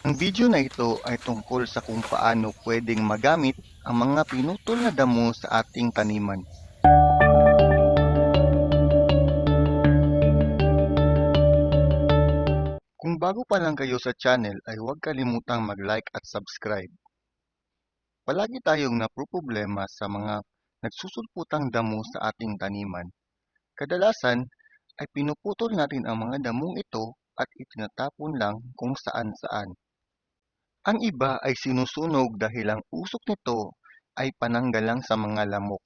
Ang video na ito ay tungkol sa kung paano pwedeng magamit ang mga pinutol na damo sa ating taniman. Kung bago pa lang kayo sa channel ay huwag kalimutang mag-like at subscribe. Palagi tayong napoproblema sa mga nagsusulputang damo sa ating taniman. Kadalasan ay pinuputol natin ang mga damong ito at itinatapon lang kung saan-saan. Ang iba ay sinusunog dahil ang usok nito ay pananggal lang sa mga lamok.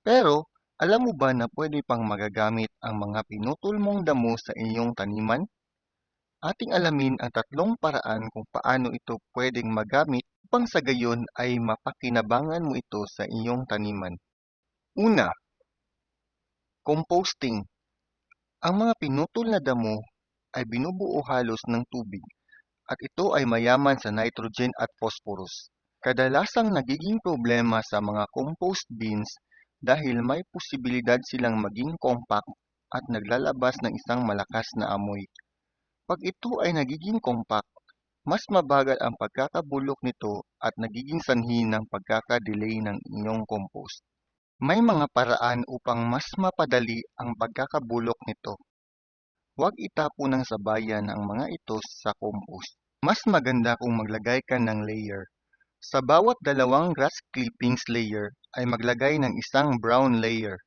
Pero, alam mo ba na pwede pang magagamit ang mga pinutol mong damo sa iyong taniman? Ating alamin ang tatlong paraan kung paano ito pwedeng magamit upang sa gayon ay mapakinabangan mo ito sa iyong taniman. Una, composting. Ang mga pinutol na damo ay binubuo halos ng tubig at ito ay mayaman sa nitrogen at phosphorus. Kadalasang nagiging problema sa mga compost bins dahil may posibilidad silang maging compact at naglalabas ng isang malakas na amoy. Pag ito ay nagiging compact, mas mabagal ang pagkakabulok nito at nagiging sanhi ng pagkakadelay ng iyong compost. May mga paraan upang mas mapadali ang pagkakabulok nito. Huwag itapon ng sabayan ang mga ito sa compost. Mas maganda kung maglagay ka ng layer. Sa bawat dalawang grass clippings layer ay maglagay ng isang brown layer.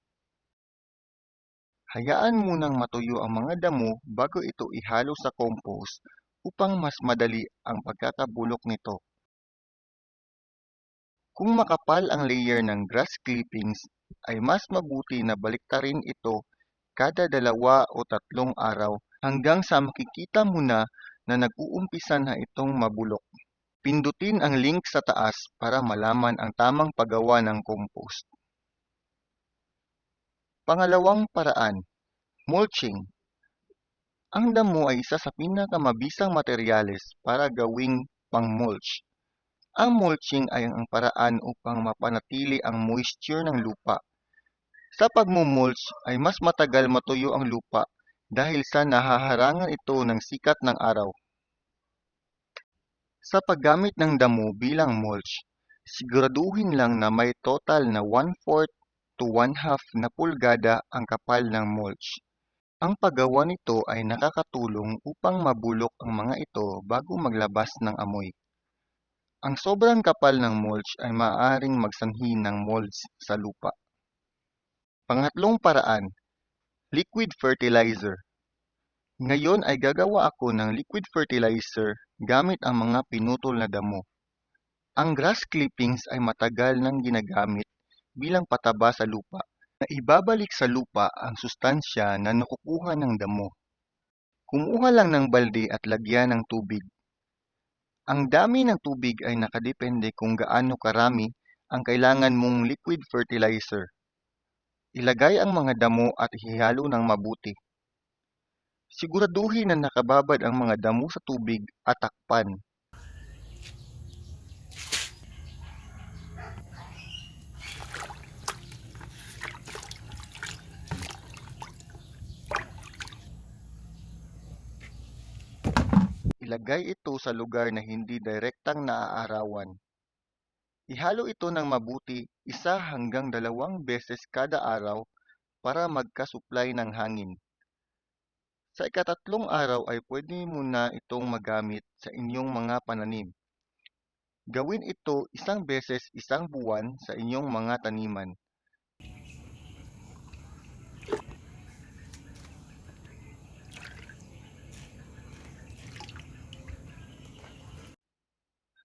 Hayaan munang matuyo ang mga damo bago ito ihalo sa compost upang mas madali ang pagkakabulok nito. Kung makapal ang layer ng grass clippings, ay mas mabuti na baliktarin ito kada 2 o 3 araw hanggang sa makikita mo na nag-uumpisa na itong mabulok. Pindutin ang link sa taas para malaman ang tamang paggawa ng compost. Pangalawang paraan, mulching. Ang damo ay isa sa pinakamabisang materyales para gawing pang-mulch. Ang mulching ay ang paraan upang mapanatili ang moisture ng lupa. Sa pagmumulch ay mas matagal matuyo ang lupa dahil sa nahaharangan ito ng sikat ng araw. Sa paggamit ng damo bilang mulch, siguraduhin lang na may total na 1/4 to 1/2 na pulgada ang kapal ng mulch. Ang paggawa nito ay nakakatulong upang mabulok ang mga ito bago maglabas ng amoy. Ang sobrang kapal ng mulch ay maaaring magsanhi ng molds sa lupa. Pangatlong paraan, liquid fertilizer. Ngayon ay gagawa ako ng liquid fertilizer gamit ang mga pinutol na damo. Ang grass clippings ay matagal nang ginagamit bilang pataba sa lupa na ibabalik sa lupa ang sustansya na nakukuha ng damo. Kumuha lang ng balde at lagyan ng tubig. Ang dami ng tubig ay nakadepende kung gaano karami ang kailangan mong liquid fertilizer. Ilagay ang mga damo at ihalo ng mabuti. Siguraduhin na nakababad ang mga damo sa tubig at takpan. Ilagay ito sa lugar na hindi direktang naaarawan. Ihalo ito ng mabuti 1 hanggang 2 beses kada araw para magka-supply ng hangin. Sa ikatatlong araw ay pwede mo na itong magamit sa inyong mga pananim. Gawin ito 1 beses 1 buwan sa inyong mga taniman.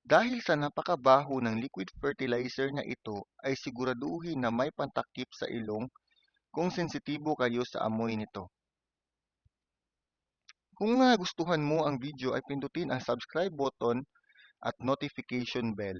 Dahil sa napakabaho ng liquid fertilizer na ito ay siguraduhin na may pantakip sa ilong kung sensitibo kayo sa amoy nito. Kung nagustuhan mo ang video ay pindutin ang subscribe button at notification bell